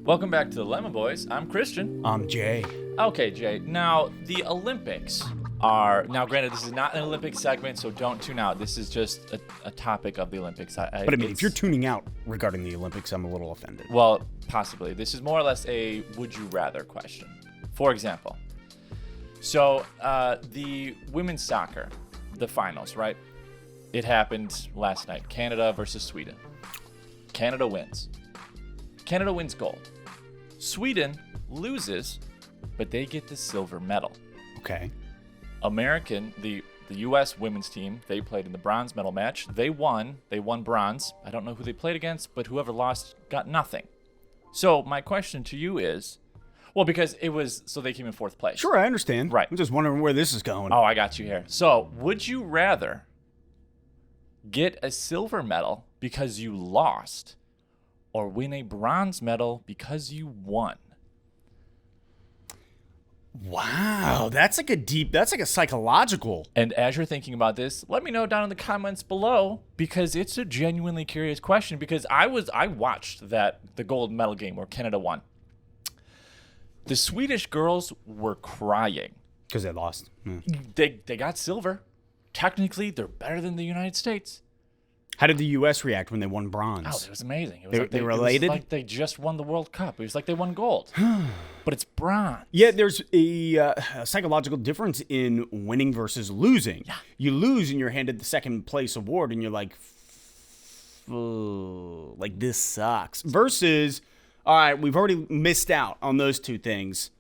Welcome back to the Lemon Boys. I'm Christian. I'm Jay. Okay, Jay. Now, the Olympics are... Now, granted, this is not an Olympic segment, so don't tune out. This is just a topic of the Olympics. But I mean, if you're tuning out regarding the Olympics, I'm a little offended. Well, possibly. This is more or less a would-you-rather question. For example, so the women's soccer, the finals, right? It happened last night. Canada versus Sweden. Canada wins. Canada wins gold. Sweden loses, but they get the silver medal. Okay. The U.S. women's team, they played in the bronze medal match. They won. They won bronze. I don't know who they played against, but whoever lost got nothing. So my question to you is, well, because so they came in fourth place. Sure, I understand. Right. I'm just wondering where this is going. Oh, I got you here. So would you rather get a silver medal because you lost or win a bronze medal because you won? Wow, that's like a psychological. And as you're thinking about this, let me know down in the comments below, because it's a genuinely curious question, because I watched the gold medal game where Canada won. The Swedish girls were crying. Because they lost. They got silver. Technically, they're better than the United States. How did the U.S. react when they won bronze? Oh, it was amazing. It was they were elated? It was like they just won the World Cup. It was like they won gold. But it's bronze. Yeah, there's a psychological difference in winning versus losing. Yeah. You lose and you're handed the second place award and you're like, this sucks. Versus, all right, we've already missed out on those two things.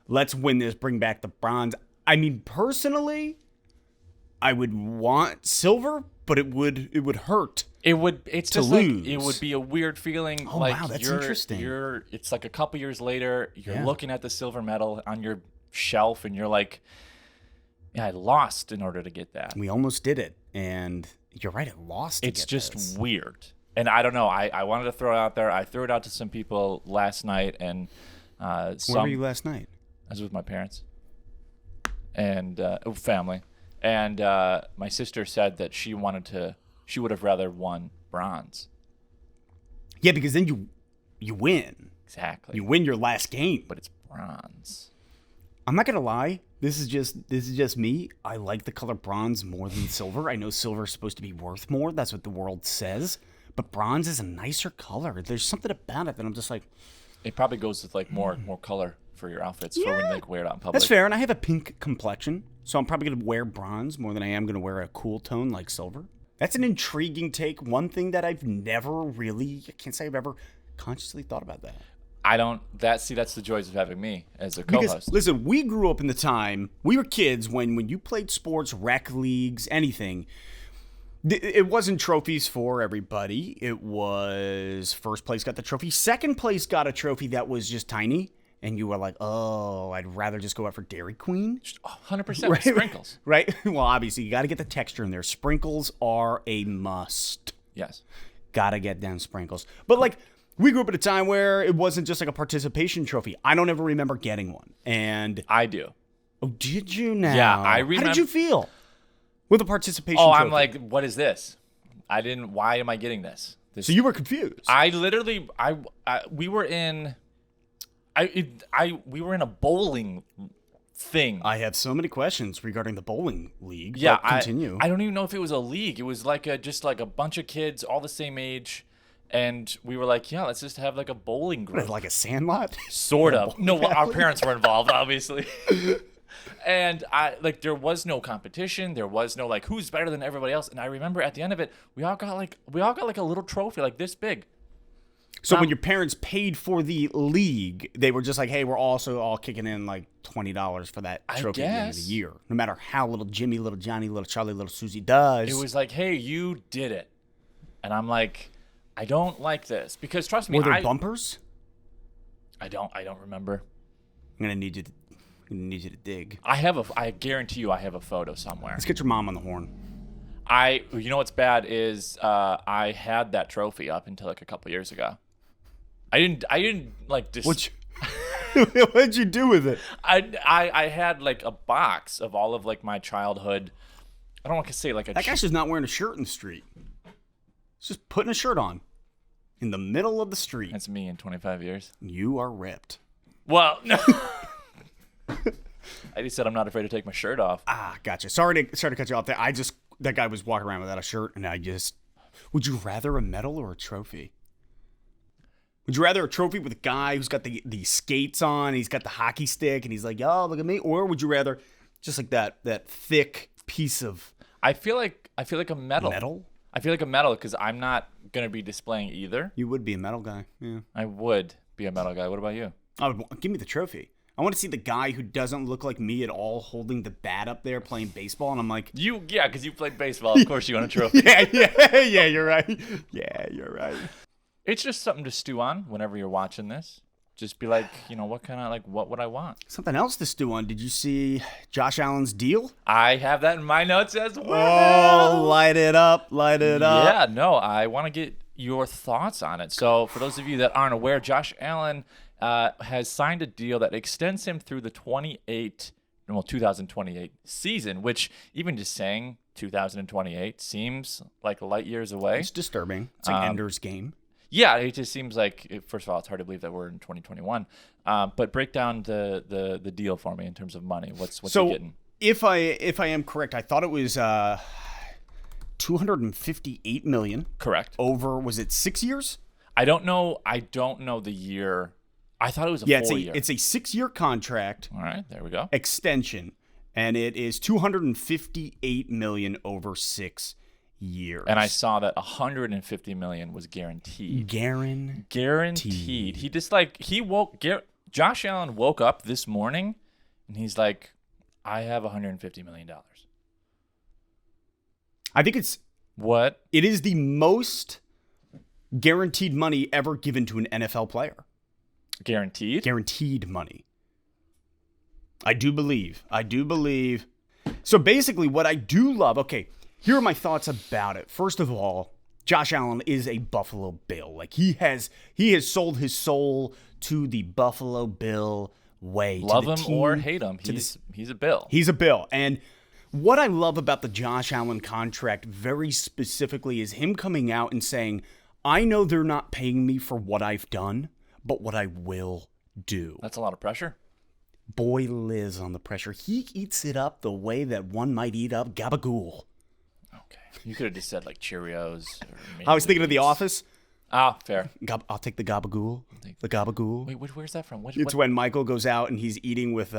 Let's win this, bring back the bronze. I mean, personally, I would want silver, but it would hurt. It's to just lose. Like, it would be a weird feeling. Oh, like wow, that's interesting. It's like a couple years later, you're looking at the silver medal on your shelf, and you're like, yeah, I lost in order to get that. We almost did it, and you're right, I lost. It's just weird, and I don't know. I wanted to throw it out there. I threw it out to some people last night, and Where were you last night? I was with my parents and family. And my sister said that she would have rather won bronze. Yeah, because then you win. Exactly. You win your last game. But it's bronze. I'm not gonna lie. This is just me. I like the color bronze more than silver. I know silver is supposed to be worth more. That's what the world says. But bronze is a nicer color. There's something about it that I'm just like. It probably goes with like more color for your outfits for when you like wear it out in public. That's fair, and I have a pink complexion, so I'm probably going to wear bronze more than I am going to wear a cool tone like silver. That's an intriguing take. One thing that I've never really, I can't say I've ever consciously thought about that. That's the joys of having me as a co-host. Because, listen, we grew up in the time, we were kids when you played sports, rec leagues, anything, it wasn't trophies for everybody. It was first place got the trophy. Second place got a trophy that was just tiny. And you were like, oh, I'd rather just go out for Dairy Queen. 100% right? Sprinkles. Right? Well, obviously, you got to get the texture in there. Sprinkles are a must. Yes. Got to get down sprinkles. But, like, we grew up at a time where it wasn't just like a participation trophy. I don't ever remember getting one. And I do. Oh, did you now? Yeah, I remember. How did you feel with the participation trophy? I'm like, what is this? Why am I getting this? So you were confused. We were in... we were in a bowling thing. I have so many questions regarding the bowling league. Yeah, continue. I don't even know if it was a league. It was like just like a bunch of kids all the same age, and we were like, yeah, let's just have like a bowling group. What, like a sandlot? Sort of. No, our parents were involved, obviously. And there was no competition. There was no like who's better than everybody else. And I remember at the end of it, we all got like a little trophy like this big. So when your parents paid for the league, they were just like, hey, we're also all kicking in like $20 for that trophy at the end of the year. No matter how little Jimmy, little Johnny, little Charlie, little Susie does. It was like, hey, you did it. And I'm like, I don't like this. Because trust me, were there bumpers? I don't remember. I'm gonna need you to dig. I guarantee you I have a photo somewhere. Let's get your mom on the horn. You know what's bad is I had that trophy up until like a couple years ago. I didn't like just. What'd you do with it? I had like a box of all of like my childhood. I don't want to say like that guy's just not wearing a shirt in the street. He's just putting a shirt on. in the middle of the street. That's me in 25 years. You are ripped. Well, no. I just said I'm not afraid to take my shirt off. Gotcha. Sorry to cut you off there. That guy was walking around without a shirt, and would you rather a medal or a trophy? Would you rather a trophy with a guy who's got the skates on, he's got the hockey stick, and he's like, "Yo, look at me," or would you rather just like that thick piece of? I feel like a medal. Medal? I feel like a medal because I'm not gonna be displaying either. You would be a medal guy. Yeah. I would be a medal guy. What about you? Give me the trophy. I want to see the guy who doesn't look like me at all holding the bat up there playing baseball, and I'm like, because you played baseball. Of course, you want a trophy. yeah, you're right. Yeah, you're right. It's just something to stew on whenever you're watching this. Just be like, what would I want? Something else to stew on. Did you see Josh Allen's deal? I have that in my notes as well. Oh, light it up. Yeah, no, I want to get your thoughts on it. So for those of you that aren't aware, Josh Allen has signed a deal that extends him through the 2028 season, which even just saying 2028 seems like light years away. It's disturbing. It's like Ender's Game. Yeah, it just seems like, first of all, it's hard to believe that we're in 2021. But break down the deal for me in terms of money. What's he getting? If I am correct, I thought it was $258 million. Correct. Over, was it 6 years? I don't know the year. I thought it was a 4 year. It's a 6-year contract. All right, there we go. Extension, and it is $258 million over 6 years. And I saw that $150 million was guaranteed. Guaranteed. He just Josh Allen woke up this morning, and he's like, I have $150 million. I think it's what? It is the most guaranteed money ever given to an NFL player. Guaranteed? Guaranteed money. I do believe. So basically what I do love, okay, here are my thoughts about it. First of all, Josh Allen is a Buffalo Bill. Like he has sold his soul to the Buffalo Bill way. Love him or hate him, he's a Bill. He's a Bill. And what I love about the Josh Allen contract very specifically is him coming out and saying, I know they're not paying me for what I've done, but what I will do. That's a lot of pressure. Boy Liz on the pressure. He eats it up the way that one might eat up gabagool. Okay. You could have just said like Cheerios. I was thinking of The Office. Fair. I'll take the gabagool. The gabagool. Wait, where's that from? It's when Michael goes out and he's eating with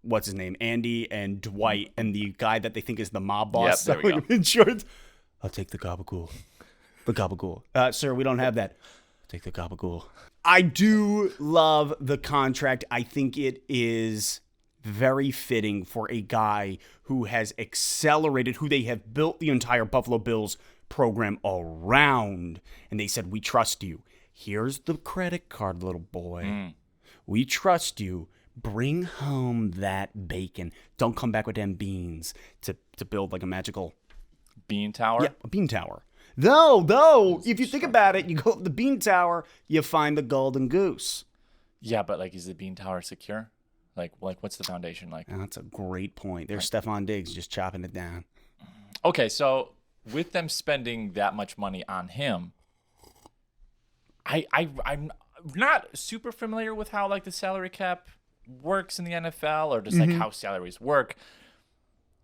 what's his name, Andy and Dwight, and the guy that they think is the mob boss. Yep, there we go. In shorts. I'll take the gabagool. The gabagool. Sir, we don't have that. Take the gabagool. I do love the contract. I think it is very fitting for a guy who has accelerated, who they have built the entire Buffalo Bills program around. And they said, we trust you. Here's the credit card, little boy. We trust you. Bring home that bacon. Don't come back with them beans to build like a magical bean tower. Yeah, a bean tower. Though, if you think about it, you go up the bean tower, you find the golden goose. Yeah, but like, is the bean tower secure? Like what's the foundation like? That's a great point. There's Stephon Diggs just chopping it down. Okay, so with them spending that much money on him, I'm not super familiar with how like the salary cap works in the NFL or just like how salaries work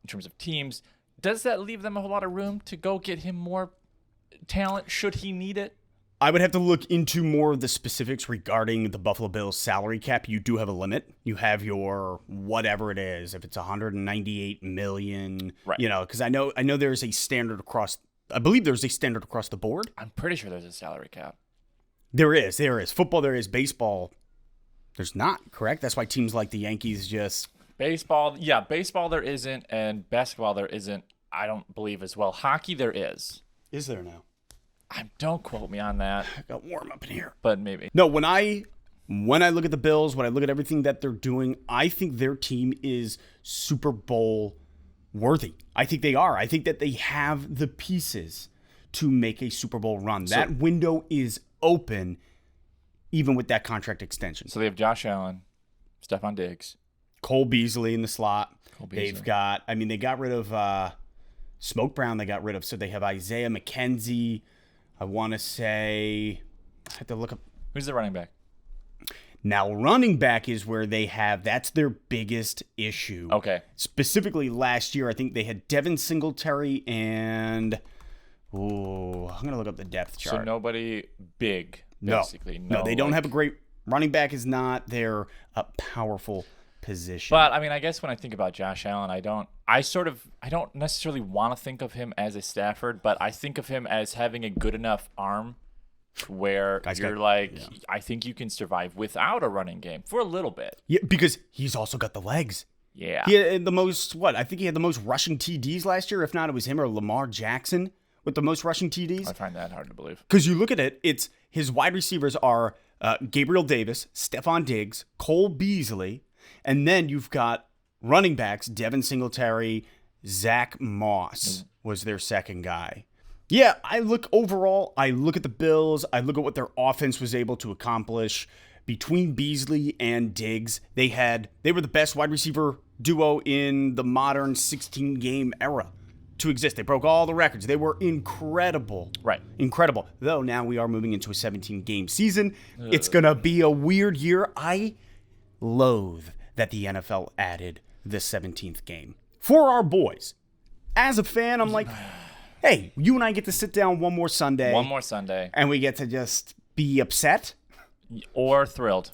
in terms of teams. Does that leave them a lot of room to go get him more talent should he need it? I would have to look into more of the specifics regarding the Buffalo Bills salary cap. You do have a limit. You have your whatever it is. If it's $198 million, right. Because I know there's a standard across. I believe there's a standard across the board. I'm pretty sure there's a salary cap. There is. Football, there is. Baseball, there's not. Correct. That's why teams like the Yankees just baseball there isn't, and basketball there isn't. I don't believe as well. Hockey there is. Is there now? Don't quote me on that. I got warm up in here. But maybe. No, when I look at the Bills, when I look at everything that they're doing, I think their team is Super Bowl worthy. I think they are. I think that they have the pieces to make a Super Bowl run. That window is open, even with that contract extension. So they have Josh Allen, Stephon Diggs, Cole Beasley in the slot. They've got, they got rid of Smoke Brown. They got rid of, so they have Isaiah McKenzie. I want to say, I have to look up. Who's the running back? Now, running back is where that's their biggest issue. Okay. Specifically last year, I think they had Devin Singletary and, I'm going to look up the depth chart. So nobody big, basically. No, they don't have a great, running back is not their powerful position. But, I mean, I guess when I think about Josh Allen, I don't necessarily want to think of him as a Stafford, but I think of him as having a good enough arm where I think you can survive without a running game for a little bit. Yeah, because he's also got the legs. Yeah. He had the most, I think he had the most rushing TDs last year. If not, it was him or Lamar Jackson with the most rushing TDs. I find that hard to believe. Because you look at it, it's his wide receivers are Gabriel Davis, Stephon Diggs, Cole Beasley, and then you've got running backs, Devin Singletary, Zach Moss was their second guy. Yeah, I look at the Bills. I look at what their offense was able to accomplish between Beasley and Diggs. They were the best wide receiver duo in the modern 16-game era to exist. They broke all the records. They were incredible. Right. Incredible. Though now we are moving into a 17-game season. It's going to be a weird year. I loathe that the NFL added the 17th game for our boys. As a fan, I'm like, hey, you and I get to sit down one more Sunday. And we get to just be upset. Or thrilled.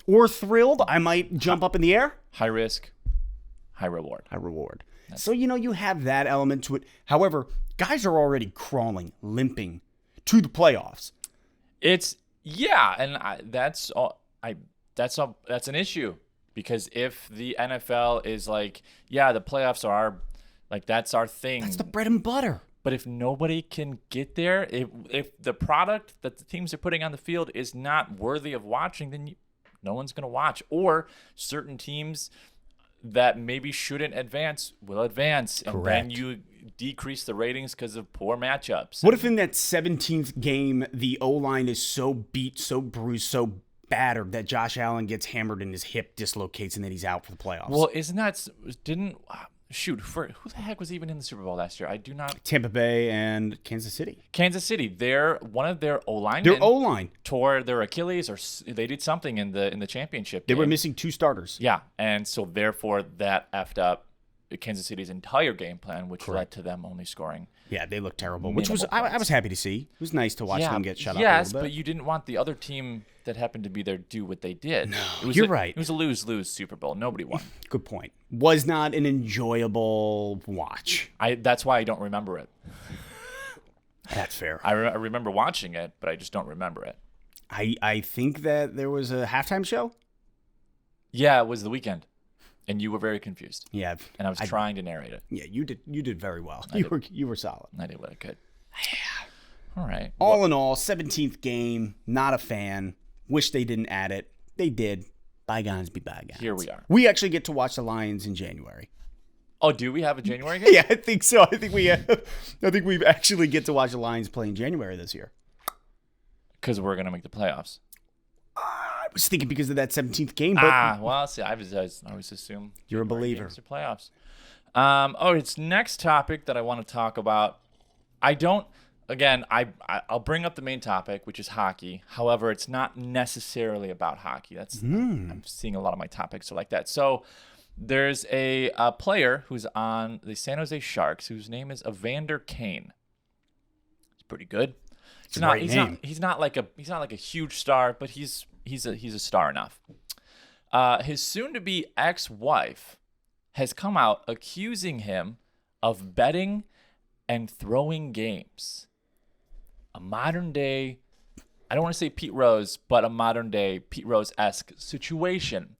I might jump up in the air. High risk, high reward. So, you have that element to it. However, guys are already crawling, limping to the playoffs. That's an issue. Because if the NFL is like, yeah, the playoffs are that's our thing. That's the bread and butter. But if nobody can get there, if the product that the teams are putting on the field is not worthy of watching, then no one's going to watch. Or certain teams that maybe shouldn't advance will advance. And Correct. then you decrease the ratings because of poor matchups. What if in that 17th game, the O-line is so beat, so bruised, so battered that Josh Allen gets hammered and his hip dislocates and then he's out for the playoffs? Well, who the heck was even in the Super Bowl last year? I do not. Tampa Bay and Kansas City. One of their O-line. Their O-line tore their Achilles, or they did something in the championship. They were missing two starters. Yeah, and so therefore that effed up Kansas City's entire game plan, which led to them only scoring. Yeah, they looked terrible, which was I was happy to see. It was nice to watch them get shut up a Yes, little bit. but you didn't want the other team that happened to be there do what they did. No, you're right. It was a lose-lose Super Bowl. Nobody won. Good point. Was not an enjoyable watch. That's why I don't remember it. That's fair. I remember watching it, but I just don't remember it. I think that there was a halftime show. Yeah, it was the weekend. And you were very confused. Yeah. And I was trying to narrate it. Yeah, you did very well. You were solid. I did what I could. Yeah. All right. All in all, 17th game, not a fan. Wish they didn't add it. They did. Bygones be bygones. Here we are. We actually get to watch the Lions in January. Oh, do we have a January game? Yeah, I think so. I think we actually get to watch the Lions play in January this year. Because we're going to make the playoffs. I was thinking because of that 17th game. But well, see, I always assume you're a believer. Games are playoffs. It's next topic that I want to talk about. I'll bring up the main topic, which is hockey. However, it's not necessarily about hockey. I'm seeing a lot of my topics are like that. So there's a player who's on the San Jose Sharks whose name is Evander Kane. He's pretty good. He's not like a huge star, but he's a star enough. His soon-to-be ex-wife has come out accusing him of betting and throwing games. A modern-day, I don't want to say Pete Rose, but a modern-day Pete Rose-esque situation.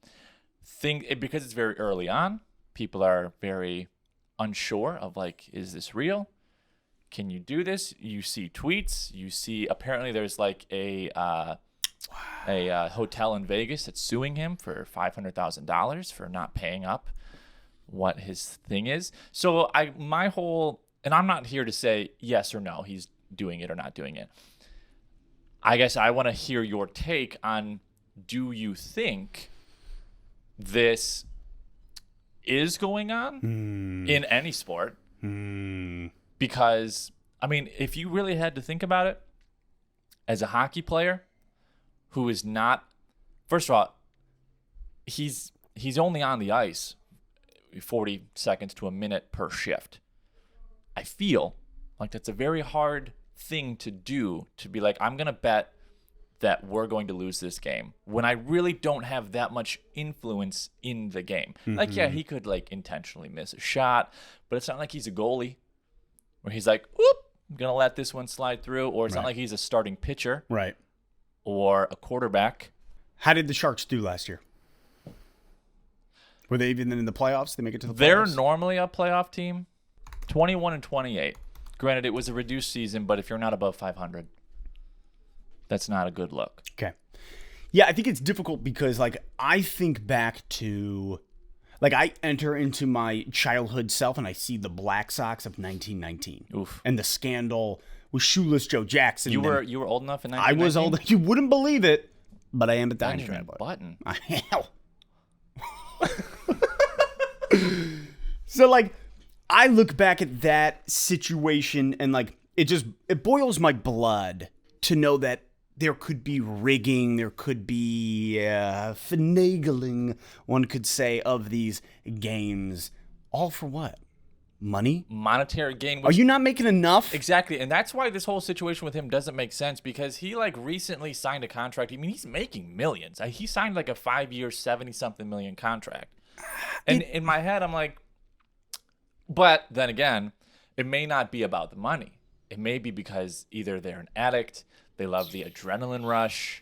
Because it's very early on, people are very unsure of, is this real? Can you do this? You see tweets. You see apparently there's a hotel in Vegas that's suing him for $500,000 for not paying up what his thing is. So and I'm not here to say yes or no, he's doing it or not doing it. I guess I want to hear your take on, do you think this is going on in any sport? Because, if you really had to think about it, as a hockey player who is not, first of all, he's only on the ice 40 seconds to a minute per shift. I feel like that's a very hard thing to do, to be like, I'm going to bet that we're going to lose this game when I really don't have that much influence in the game. Like, yeah, he could like intentionally miss a shot, but it's not like he's a goalie where he's like, whoop, I'm going to let this one slide through. Or it's not like he's a starting pitcher. Right. Or a quarterback. How did the Sharks do last year? Were they even in the playoffs? Did they make it to the playoffs? They're normally a playoff team. 21-28. Granted, it was a reduced season, but if you're not above 500, that's not a good look. Okay. Yeah, I think it's difficult because, like, I think back to, like, I enter into my childhood self and I see the Black Sox of 1919. Oof. And the scandal with Shoeless Joe Jackson. You were old enough in 1919? I was old. You wouldn't believe it, but I am a Not Dodger even fan. a button. I am. So, like, I look back at that situation and, like, it boils my blood to know that there could be rigging, there could be finagling, one could say, of these games. All for what? Money? Monetary gain. Are you not making enough? Exactly. And that's why this whole situation with him doesn't make sense, because he like recently signed a contract. I mean, he's making millions. He signed like a 5-year, 70-something million contract. And in my head, I'm like, but then again, it may not be about the money. It may be because either they're an addict, they love the adrenaline rush,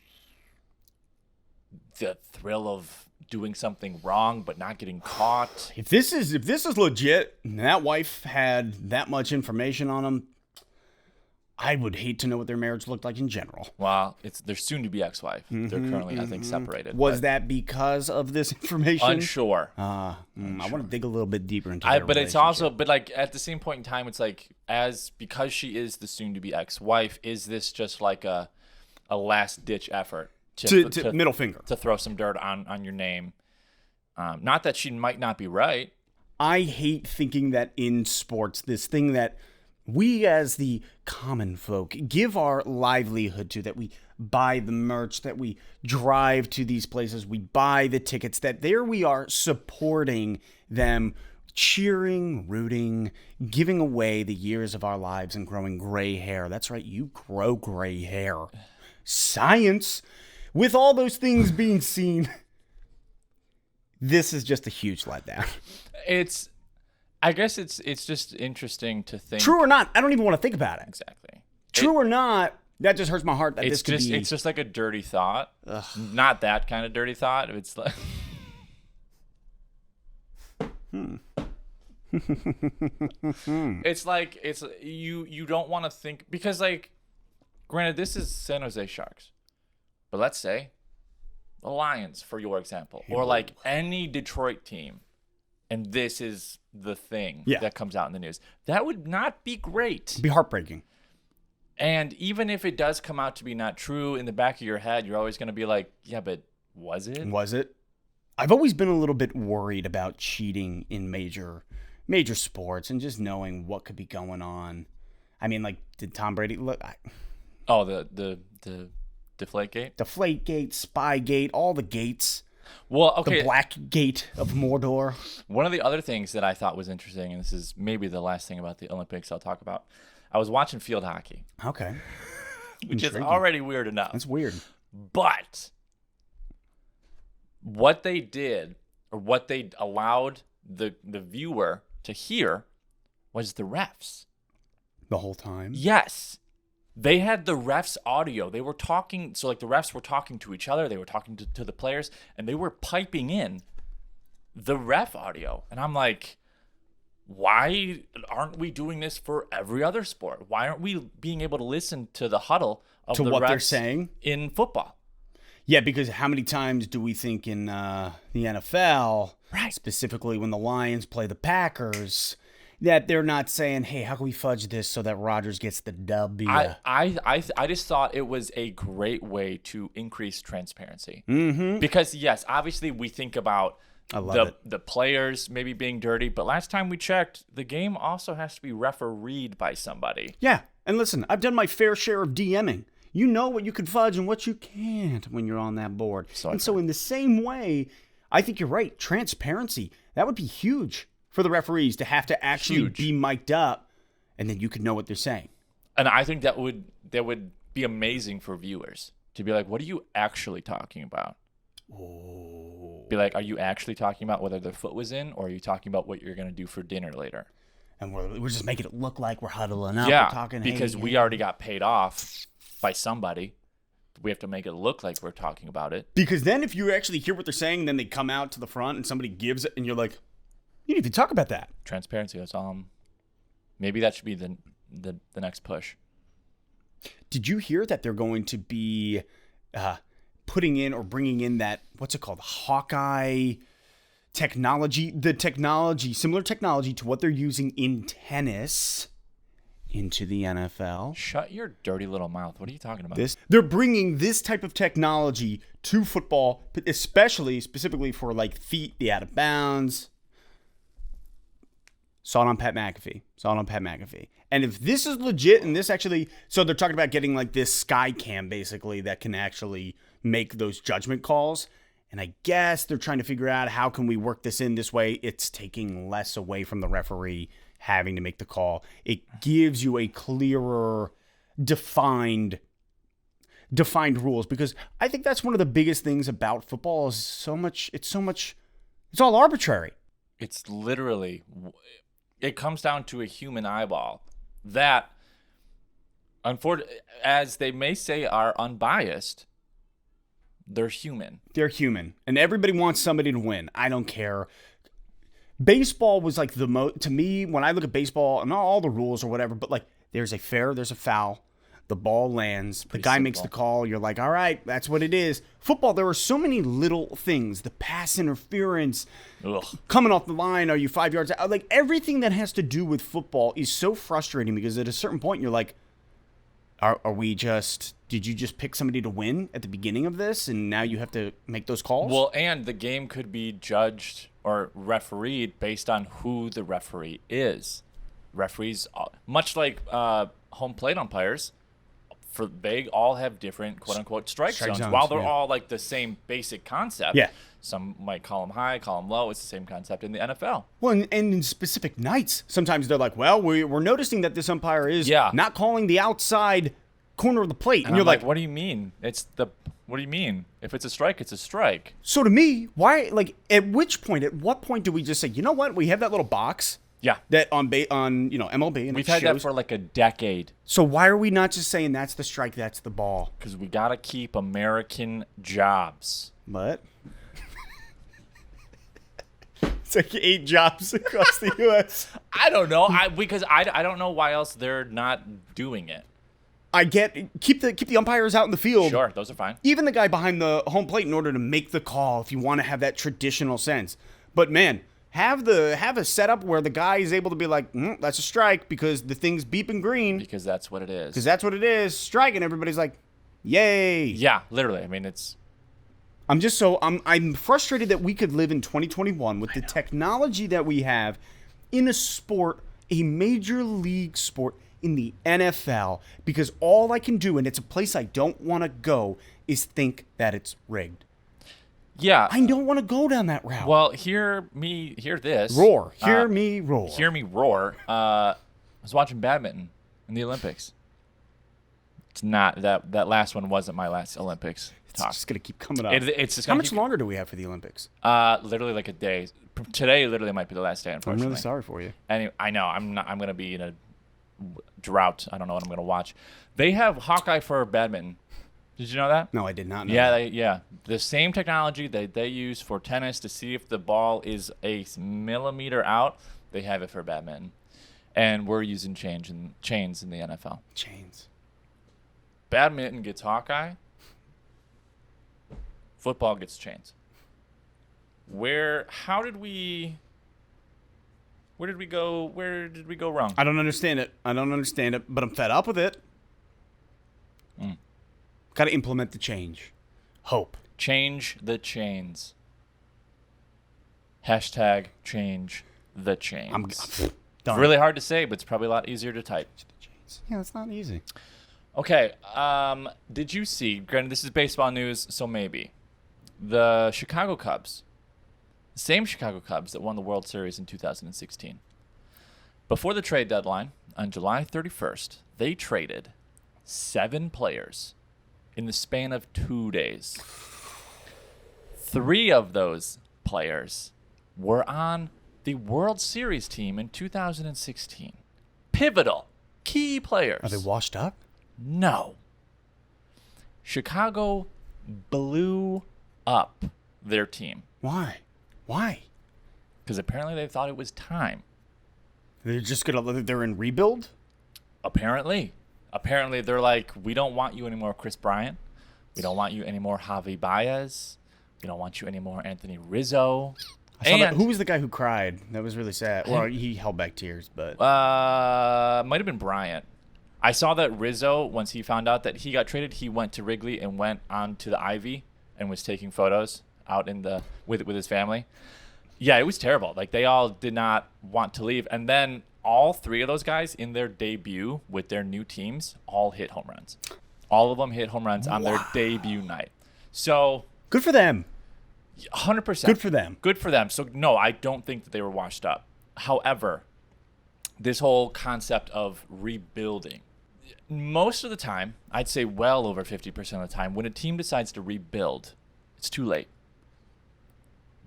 the thrill of doing something wrong but not getting caught. If this is legit, and that wife had that much information on him, I would hate to know what their marriage looked like in general. Well, it's their soon-to-be ex-wife. They're currently, I think, separated. Was that because of this information? Unsure. I want to dig a little bit deeper into that. But it's also, but like at the same point in time, it's like because she is the soon-to-be ex-wife, is this just like a last-ditch effort to middle finger to throw some dirt on your name? Not that she might not be right. I hate thinking that in sports, this thing that we as the common folk give our livelihood to, that we buy the merch, that we drive to these places, we buy the tickets, that there we are supporting them, cheering, rooting, giving away the years of our lives and growing gray hair. That's right, you grow gray hair. Science. With all those things being seen, this is just a huge letdown. I guess it's just interesting to think. True or not, I don't even want to think about it. Exactly. True or not, that just hurts my heart that this could be. It's just like a dirty thought. Ugh. Not that kind of dirty thought. It's like it's you don't want to think, because like, granted, this is San Jose Sharks, but let's say the Lions, for your example, or like any Detroit team, and this is the thing that comes out in the news. That would not be great. It'd be heartbreaking. And even if it does come out to be not true, in the back of your head, you're always going to be like, yeah, but was it? Was it? I've always been a little bit worried about cheating in major sports and just knowing what could be going on. I mean, like, did Tom Brady look? The Deflategate? Deflategate, Spygate, all the gates. Well, okay. The Black Gate of Mordor. One of the other things that I thought was interesting, and this is maybe the last thing about the Olympics I'll talk about, I was watching field hockey. Okay. Which is already weird enough. That's weird. But what they did, or what they allowed the viewer to hear, was the refs. The whole time? Yes. They had the refs' audio. They were talking, so like the refs were talking to each other, they were talking to the players, and they were piping in the ref audio. And I'm like, why aren't we doing this for every other sport? Why aren't we being able to listen to the huddle of the what refs they're saying in football? Yeah, because how many times do we think in the NFL, right, specifically when the Lions play the Packers, that they're not saying, hey, how can we fudge this so that Rodgers gets the W? I just thought it was a great way to increase transparency. Mm-hmm. Because, yes, obviously we think about the players maybe being dirty, but last time we checked, the game also has to be refereed by somebody. Yeah, and listen, I've done my fair share of DMing. You know what you can fudge and what you can't when you're on that board. So in the same way, I think you're right. Transparency, that would be huge for the referees to have to actually be mic'd up, and then you could know what they're saying. And I think that would be amazing for viewers to be like, what are you actually talking about? Oh. Be like, are you actually talking about whether their foot was in, or are you talking about what you're going to do for dinner later? And we're just making it look like we're huddling up. Yeah, we're talking, because we already got paid off by somebody. We have to make it look like we're talking about it. Because then if you actually hear what they're saying, then they come out to the front and somebody gives it, and you're like, you didn't even talk about that. Transparency, that's all. Maybe that should be the next push. Did you hear that they're going to be putting in or bringing in that, what's it called, Hawkeye technology, similar technology to what they're using in tennis into the NFL? Shut your dirty little mouth. What are you talking about? They're bringing this type of technology to football, specifically for like feet, the out of bounds. Saw it on Pat McAfee. And if this is legit and this actually, so they're talking about getting like this sky cam basically that can actually make those judgment calls. And I guess they're trying to figure out how can we work this in this way. It's taking less away from the referee having to make the call. It gives you a clearer, defined rules, because I think that's one of the biggest things about football is it's all arbitrary. It's literally, it comes down to a human eyeball that, as they may say, are unbiased. They're human. And everybody wants somebody to win. I don't care. Baseball was like to me, when I look at baseball, and not all the rules or whatever, but like there's a fair, there's a foul, the ball lands, the guy makes the call, you're like, all right, that's what it is. Football, there are so many little things, the pass interference, coming off the line, are you 5 yards out? Like everything that has to do with football is so frustrating, because at a certain point you're like, did you just pick somebody to win at the beginning of this, and now you have to make those calls? Well, and the game could be judged or refereed based on who the referee is. Referees, much like home plate umpires, they all have different quote-unquote strike zones. While they're all like the same basic concept. Yeah. Some might call them high, call them low. It's the same concept in the NFL. Well, and in specific nights, sometimes they're like, well, we're noticing that this umpire is not calling the outside corner of the plate. And you're like, what do you mean? What do you mean? If it's a strike, it's a strike. So to me, why, like, at what point do we just say, you know what? We have that little box. Yeah. That on MLB. And we've had that for like a decade. So why are we not just saying that's the strike, that's the ball? Because we got to keep American jobs. But it's like 8 jobs across the U.S. I don't know. Because I don't know why else they're not doing it. I get keep the umpires out in the field. Sure, those are fine. Even the guy behind the home plate in order to make the call, if you want to have that traditional sense. But man, have a setup where the guy is able to be like, that's a strike because the thing's beeping green. Because that's what it is. Strike, and everybody's like, yay. Yeah, literally. I mean, it's. I'm frustrated that we could live in 2021 with the technology that we have in a sport, a major league sport, in the NFL, because all I can do, and it's a place I don't want to go, is think that it's rigged. Yeah. I don't want to go down that route. Well, hear this. Roar. Hear me roar. Hear me roar. I was watching badminton in the Olympics. It's not, that last one wasn't my last Olympics talk. It's just going to keep coming up. It's just How much longer do we have for the Olympics? Literally like a day. Today literally might be the last day, unfortunately. I'm really sorry for you. Anyway, I know. I'm going to be in a drought. I don't know what I'm going to watch. They have Hawkeye for badminton. Did you know that? No, I did not know that. The same technology that they use for tennis to see if the ball is a millimeter out, they have it for badminton. And we're using chains in the NFL. Chains. Badminton gets Hawkeye. Football gets chains. Where did we go wrong? I don't understand it, but I'm fed up with it. Got to implement the change. Hope. Change the chains. Hashtag change the chains. I'm done. Really hard to say, but it's probably a lot easier to type. Yeah, it's not easy. Okay. Did you see? Granted, this is baseball news, so maybe the Chicago Cubs, same Chicago Cubs that won the World Series in 2016. Before the trade deadline on July 31st, they traded 7 players in the span of 2 days. 3 of those players were on the World Series team in 2016. Pivotal, key players. Are they washed up? No. Chicago blew up their team Why? because apparently they thought it was time. They're just they're in rebuild? Apparently they're like, we don't want you anymore, Kris Bryant. We don't want you anymore, Javier Baez. We don't want you anymore, Anthony Rizzo. Who was the guy who cried? That was really sad. Well, he held back tears, but might have been Bryant. I saw that Rizzo, once he found out that he got traded, he went to Wrigley and went onto the Ivy and was taking photos out in the with his family. Yeah, it was terrible. Like, they all did not want to leave. And then all 3 of those guys in their debut with their new teams all hit home runs. All of them hit home runs on their debut night. So good for them. 100%. Good for them. Good for them. So, no, I don't think that they were washed up. However, this whole concept of rebuilding, most of the time, I'd say well over 50% of the time, when a team decides to rebuild, it's too late.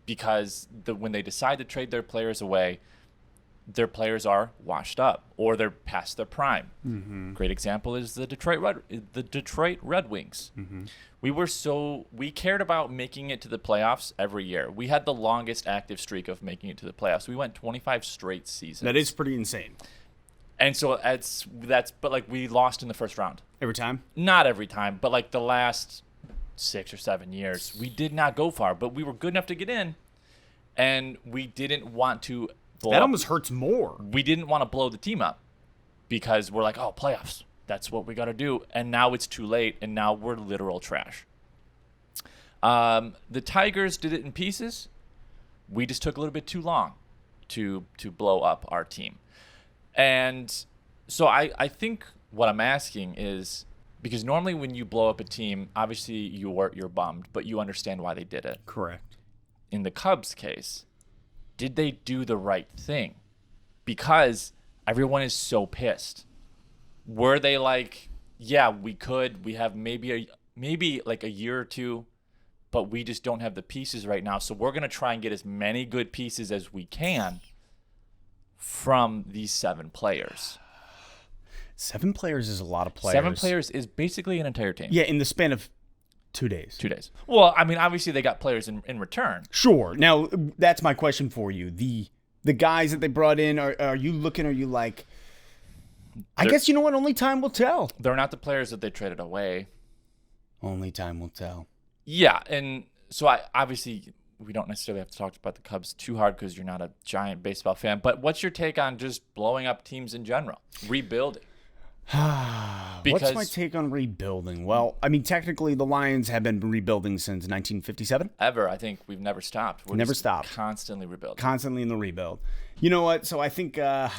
Because when they decide to trade their players away, their players are washed up or they're past their prime. Mm-hmm. Great example is the Detroit Red Wings. Mm-hmm. We cared about making it to the playoffs every year. We had the longest active streak of making it to the playoffs. We went 25 straight seasons. That is pretty insane. And so but like, we lost in the first round. Every time? Not every time, but like the last 6 or 7 years, we did not go far, but we were good enough to get in, and we didn't want to blow That up. almost hurts more. We didn't want to blow the team up because we're like, oh, playoffs, that's what we got to do, and now it's too late, and now we're literal trash. The Tigers did it in pieces. We just took a little bit too long to blow up our team. And so I think what I'm asking is, because normally when you blow up a team, obviously you're bummed, but you understand why they did it. Correct. In the Cubs case, did they do the right thing? Because everyone is so pissed. Were they like, yeah, we have maybe like a year or two, but we just don't have the pieces right now, so we're going to try and get as many good pieces as we can from these 7 players. 7 players is a lot of players. 7 players is basically an entire team. Yeah, in the span of 2 days. 2 days. Well, I mean, obviously they got players in return. Sure. Now, that's my question for you. The guys that they brought in, are you like, I guess, you know what? Only time will tell. They're not the players that they traded away. Only time will tell. Yeah, and so obviously we don't necessarily have to talk about the Cubs too hard because you're not a giant baseball fan, but what's your take on just blowing up teams in general? Rebuilding. What's my take on rebuilding? Well, I mean, technically, the Lions have been rebuilding since 1957. I think we've never stopped. We're never stopped. Constantly rebuilding. Constantly in the rebuild. You know what? So I think have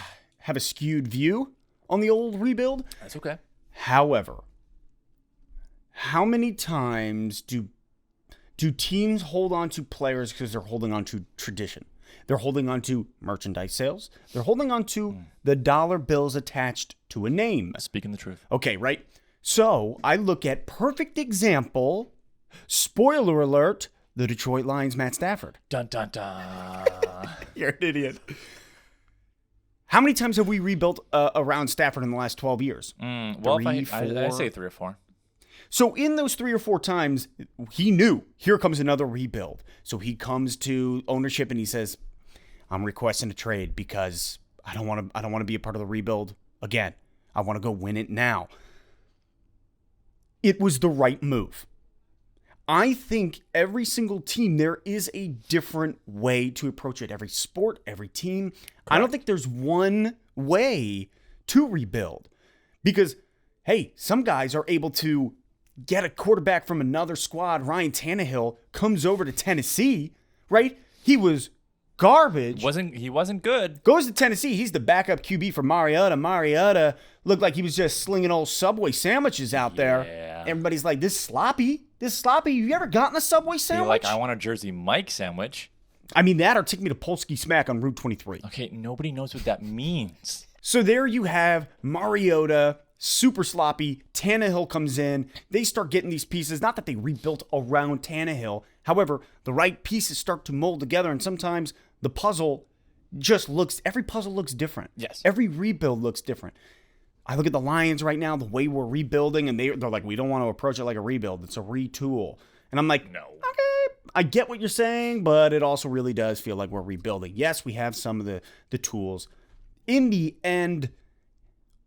a skewed view on the old rebuild. That's okay. However, how many times do teams hold on to players because they're holding on to tradition? They're holding on to merchandise sales. They're holding on to the dollar bills attached to a name. Speaking the truth. Okay, right? So I look at perfect example, spoiler alert, the Detroit Lions, Matt Stafford. Dun, dun, dun. You're an idiot. How many times have we rebuilt around Stafford in the last 12 years? Well, I say 3 or 4. So in those 3 or 4 times, he knew, here comes another rebuild. So he comes to ownership and he says, I'm requesting a trade because I don't want to be a part of the rebuild again. I want to go win it now. It was the right move. I think every single team, there is a different way to approach it. Every sport, every team. Correct. I don't think there's one way to rebuild because, hey, some guys are able to get a quarterback from another squad. Ryan Tannehill comes over to Tennessee, right? He was garbage. He wasn't good. Goes to Tennessee. He's the backup QB for Mariota. Mariota looked like he was just slinging old Subway sandwiches out there. Everybody's like, this is sloppy. This is sloppy. You ever gotten a Subway sandwich? You're like, I want a Jersey Mike sandwich. I mean, that or take me to Polsky Smack on Route 23. Okay, nobody knows what that means. So there you have Mariota, super sloppy. Tannehill comes in. They start getting these pieces. Not that they rebuilt around Tannehill. However, the right pieces start to mold together, and sometimes the puzzle every puzzle looks different. Yes. Every rebuild looks different. I look at the Lions right now, the way we're rebuilding, and they're like, we don't want to approach it like a rebuild. It's a retool. And I'm like, no. Okay, I get what you're saying, but it also really does feel like we're rebuilding. Yes, we have some of the tools. In the end,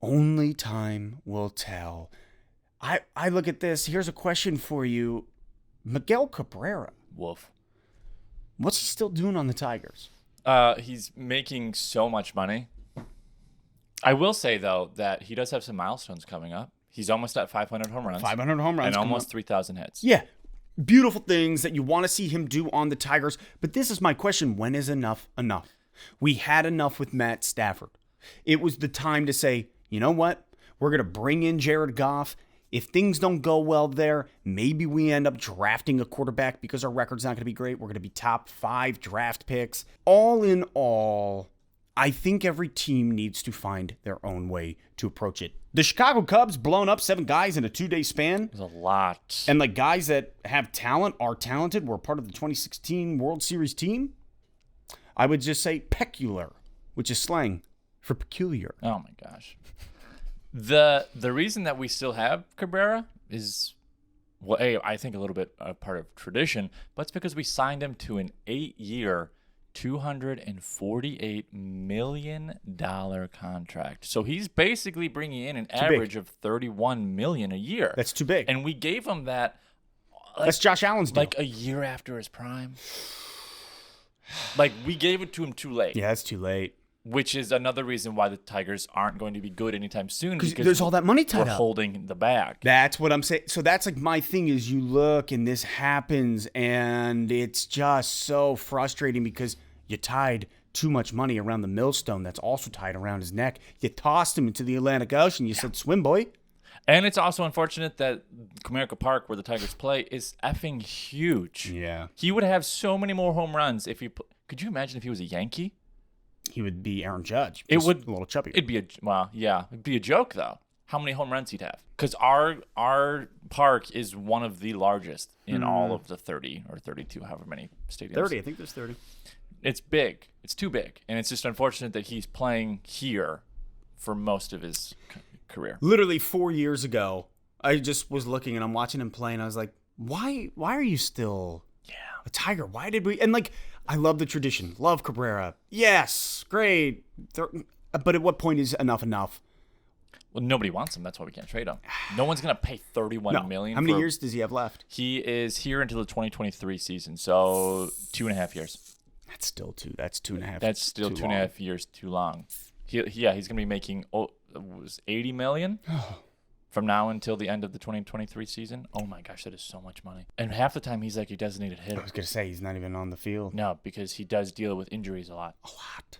only time will tell. I look at this. Here's a question for you. Miguel Cabrera. Wolf. What's he still doing on the Tigers? He's making so much money. I will say, though, that he does have some milestones coming up. He's almost at 500 home runs. 500 home runs. And almost 3,000 hits. Yeah. Beautiful things that you want to see him do on the Tigers. But this is my question. When is enough enough? We had enough with Matt Stafford. It was the time to say, you know what? We're going to bring in Jared Goff. If things don't go well there, maybe we end up drafting a quarterback because our record's not going to be great. We're going to be top 5 draft picks. All in all, I think every team needs to find their own way to approach it. The Chicago Cubs blown up 7 guys in a 2-day span. There's a lot. And the guys that have talent are talented. Were part of the 2016 World Series team. I would just say peculiar, which is slang for peculiar. Oh my gosh. The reason that we still have Cabrera is, well, I think a little bit a part of tradition, but it's because we signed him to an 8-year, $248 million contract. So he's basically bringing in an average of $31 million a year. That's too big. And we gave him that. That's Josh Allen's deal. Like a year after his prime. Like, we gave it to him too late. Yeah, that's too late. Which is another reason why the Tigers aren't going to be good anytime soon. Because there's all that money tied up. We're holding the bag. That's what I'm saying. So that's like my thing is you look and this happens and it's just so frustrating because you tied too much money around the millstone that's also tied around his neck. You tossed him into the Atlantic Ocean. You said, swim, boy. And it's also unfortunate that Comerica Park, where the Tigers play, is effing huge. Yeah. He would have so many more home runs if he... Could you imagine if he was a Yankee? He would be Aaron Judge. It would a little chubbier. It'd be it'd be a joke though. How many home runs he'd have? Because our park is one of the largest in all of the 30 or 32, however many stadiums. 30, I think there's 30. It's big. It's too big, and it's just unfortunate that he's playing here for most of his career. Literally 4 years ago, I just was looking and I'm watching him play, and I was like, why are you still a Tiger? Why did we? And like, I love the tradition. Love Cabrera. Yes, great. But at what point is enough enough? Well, nobody wants him. That's why we can't trade him. No one's going to pay $31 million. How many years does he have left? He is here until the 2023 season, so 2.5 years. That's still 2.5. That's still 2.5 years too long. He's going to be making $80 million from now until the end of the 2023 season. Oh my gosh, that is so much money. And half the time he's like a designated hitter. I was going to say he's not even on the field. No, because he does deal with injuries a lot. A lot.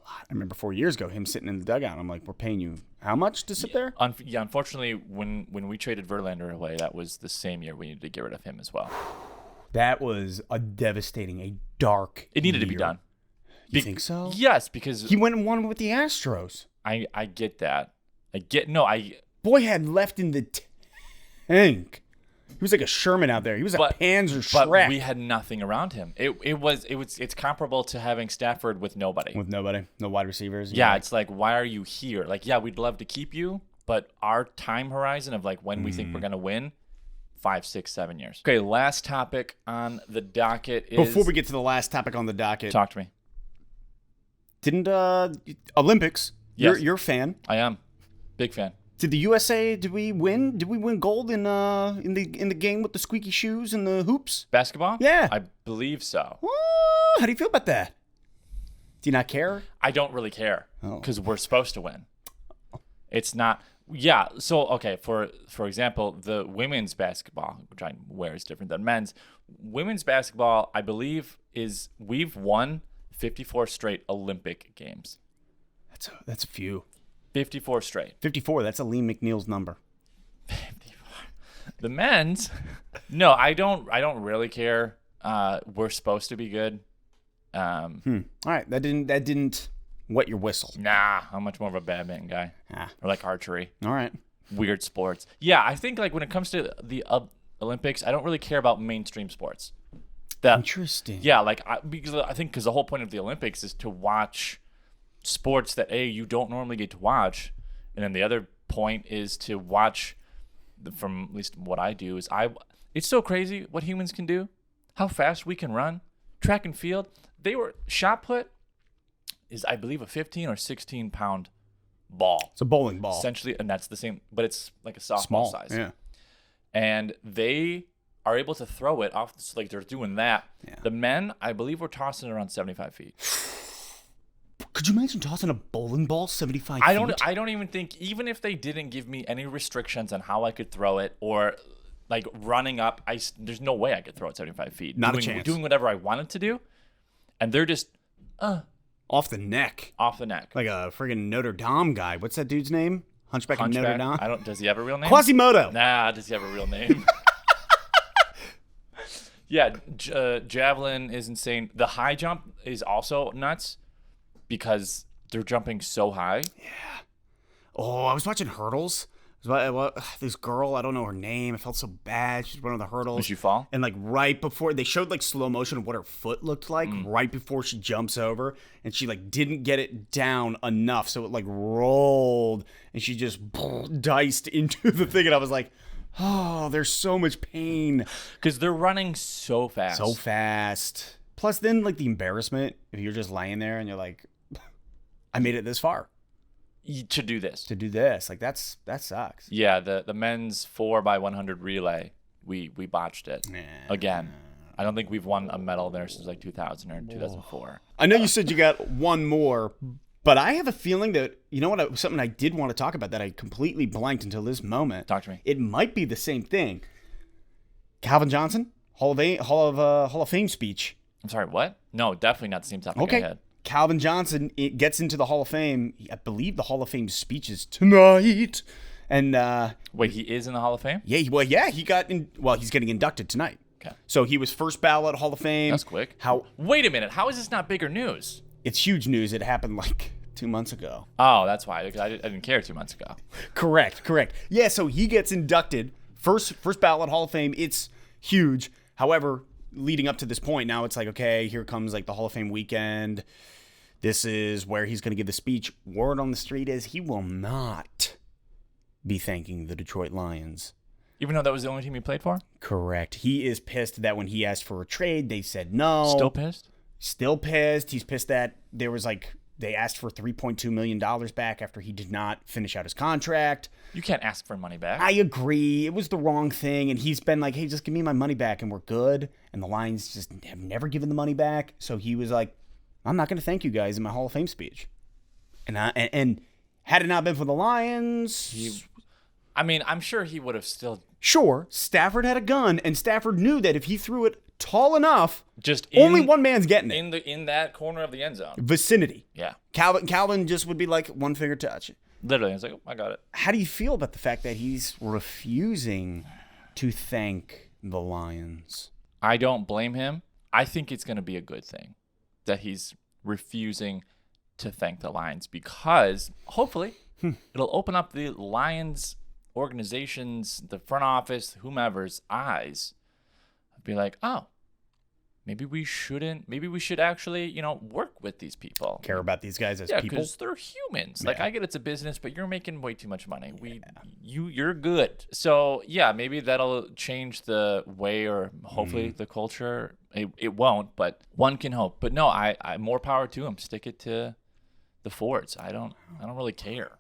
I remember 4 years ago him sitting in the dugout. I'm like, we're paying you how much to sit there? Unfortunately, when we traded Verlander away, that was the same year we needed to get rid of him as well. That was a dark It needed year. to be done. You think so? Yes, because he went and won with the Astros. I get that. Boy had left in the tank. He was like a Sherman out there. He was a Panzer Shrek. But we had nothing around him. It's comparable to having Stafford with nobody. With nobody, no wide receivers. Yeah, it's like, why are you here? Like, yeah, we'd love to keep you, but our time horizon of like when we think we're gonna win, 5, 6, 7 years. Okay, last topic on the docket is. Before we get to the last topic on the docket, talk to me. Didn't Olympics? Yes. You're a fan. I am, big fan. Did the USA? Did we win? Did we win gold in the game with the squeaky shoes and the hoops? Basketball? Yeah, I believe so. How do you feel about that? Do you not care? I don't really care because we're supposed to win. It's not. Yeah. So okay, for example, the women's basketball, which I'm aware is different than men's. Women's basketball, I believe, we've won 54 straight Olympic games. That's a few. 54 straight. 54. That's Aleem McNeil's number. 54. The men's, no, I don't really care. We're supposed to be good. All right, that didn't wet your whistle. Nah, I'm much more of a badminton guy. Or like archery. All right. Weird sports. Yeah, I think like when it comes to the Olympics, I don't really care about mainstream sports. Interesting. Yeah, like because the whole point of the Olympics is to watch sports that you don't normally get to watch, and then the other point is to watch. From at least what I do is it's so crazy what humans can do, how fast we can run, track and field. Shot put is I believe a 15 or 16 pound ball. It's a bowling ball essentially, and that's the same, but it's like a softball small size. Yeah, and they are able to throw it off. So like they're doing that. Yeah. The men, I believe, were tossing it around 75 feet. Could you imagine tossing a bowling ball 75 feet? I don't even think, even if they didn't give me any restrictions on how I could throw it or like running up, there's no way I could throw it 75 feet. Not a chance. Doing whatever I wanted to do, and they're just off the neck. Off the neck. Like a friggin' Notre Dame guy. What's that dude's name? Hunchback of Notre Dame? Does he have a real name? Quasimodo. Nah, does he have a real name? Yeah, javelin is insane. The high jump is also nuts because they're jumping so high. Yeah. Oh, I was watching hurdles. This girl, I don't know her name. I felt so bad. She's running the hurdles. Did she fall? And like right before, they showed like slow motion of what her foot looked like right before she jumps over. And she like didn't get it down enough. So it like rolled and she just diced into the thing. And I was like, oh, there's so much pain. Because they're running so fast. So fast. Plus then like the embarrassment if you're just laying there and you're like, I made it this far. To do this. Like that sucks. Yeah, the men's 4x100 relay, we botched it. Again. I don't think we've won a medal there since like 2000 or 2004. I know you said you got one more, but I have a feeling that, you know what, something I did want to talk about that I completely blanked until this moment. Talk to me. It might be the same thing. Calvin Johnson, Hall of Fame speech. I'm sorry, what? No, definitely not the same topic Okay. I had. Calvin Johnson gets into the Hall of Fame. I believe the Hall of Fame speech is tonight. And wait, he is in the Hall of Fame? Yeah, he got in. Well, he's getting inducted tonight. Okay. So he was first ballot Hall of Fame. That's quick. Wait a minute. How is this not bigger news? It's huge news. It happened like 2 months ago. Oh, that's why. Because I didn't care 2 months ago. Correct. Yeah, so he gets inducted. First ballot Hall of Fame. It's huge. However, leading up to this point, now it's like, okay, here comes like the Hall of Fame weekend. This is where he's going to give the speech. Word on the street is he will not be thanking the Detroit Lions. Even though that was the only team he played for? Correct. He is pissed that when he asked for a trade, they said no. Still pissed? Still pissed. He's pissed that there was like, they asked for $3.2 million back after he did not finish out his contract. You can't ask for money back. I agree. It was the wrong thing. And he's been like, hey, just give me my money back and we're good. And the Lions just have never given the money back. So he was like, I'm not going to thank you guys in my Hall of Fame speech. And had it not been for the Lions... I'm sure he would have still... Sure, Stafford had a gun, and Stafford knew that if he threw it tall enough, only one man's getting it. In that corner of the end zone. Vicinity. Yeah. Calvin just would be like, one finger touch. Literally, I was like, oh, I got it. How do you feel about the fact that he's refusing to thank the Lions? I don't blame him. I think it's going to be a good thing that he's refusing to thank the Lions because hopefully it'll open up the Lions organizations, the front office, whomever's eyes. Be like, oh, maybe we should actually, work with these people. Care about these guys as people? Yeah, because they're humans. Like, I get it's a business, but you're making way too much money. You're good. So, yeah, maybe that'll change the way or hopefully the culture. It won't, but one can hope. But no, I more power to him. Stick it to the Fords. I don't really care.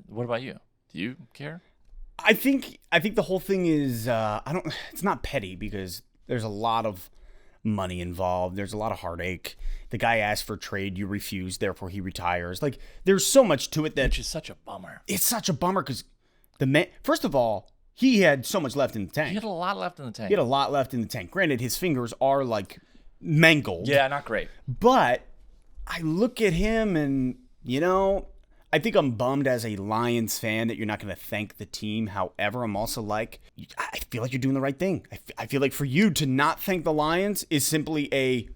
What about you? Do you care? I think the whole thing is it's not petty because there's a lot of money involved. There's a lot of heartache. The guy asked for trade, you refuse, therefore he retires. Like there's so much to it which is such a bummer. It's such a bummer because the man, first of all, he had so much left in the tank. He had a lot left in the tank. Granted, his fingers are like mangled. Yeah, not great. But I look at him and, I think I'm bummed as a Lions fan that you're not going to thank the team. However, I'm also like, I feel like you're doing the right thing. I feel like for you to not thank the Lions is simply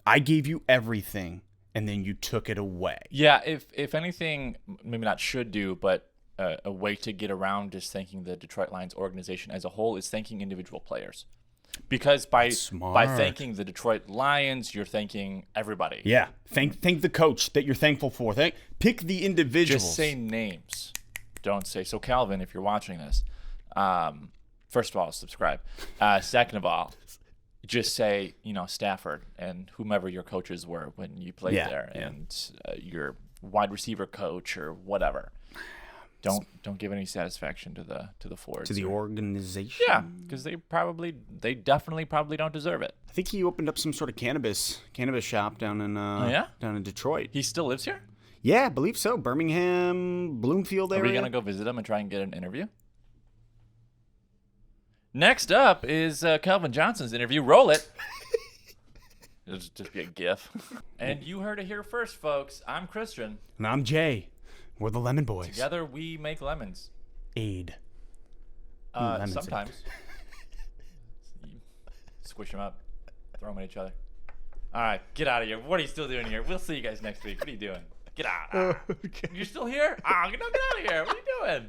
I gave you everything and then you took it away. Yeah, if anything, maybe not should do, but a way to get around just thanking the Detroit Lions organization as a whole is thanking individual players. Because by thanking the Detroit Lions, you're thanking everybody. Yeah. Thank the coach that you're thankful for. Pick the individuals. Just say names. Don't say. So, Calvin, if you're watching this, first of all, subscribe. Second of all, just say, Stafford and whomever your coaches were when you played there and your wide receiver coach or whatever. Don't give any satisfaction to the Fords. To the organization? Yeah, because they definitely probably don't deserve it. I think he opened up some sort of cannabis shop down in down in Detroit. He still lives here? Yeah, I believe so. Birmingham, Bloomfield area. Are we gonna go visit him and try and get an interview? Next up is Calvin Johnson's interview. Roll it. It'll just be a GIF. And you heard it here first, folks. I'm Christian. And I'm Jay. We're the Lemon Boys. Together we make lemons. Aid. Sometimes. You squish them up. Throw them at each other. All right, get out of here. What are you still doing here? We'll see you guys next week. What are you doing? Get out. Okay. You're still here? Get out of here. What are you doing?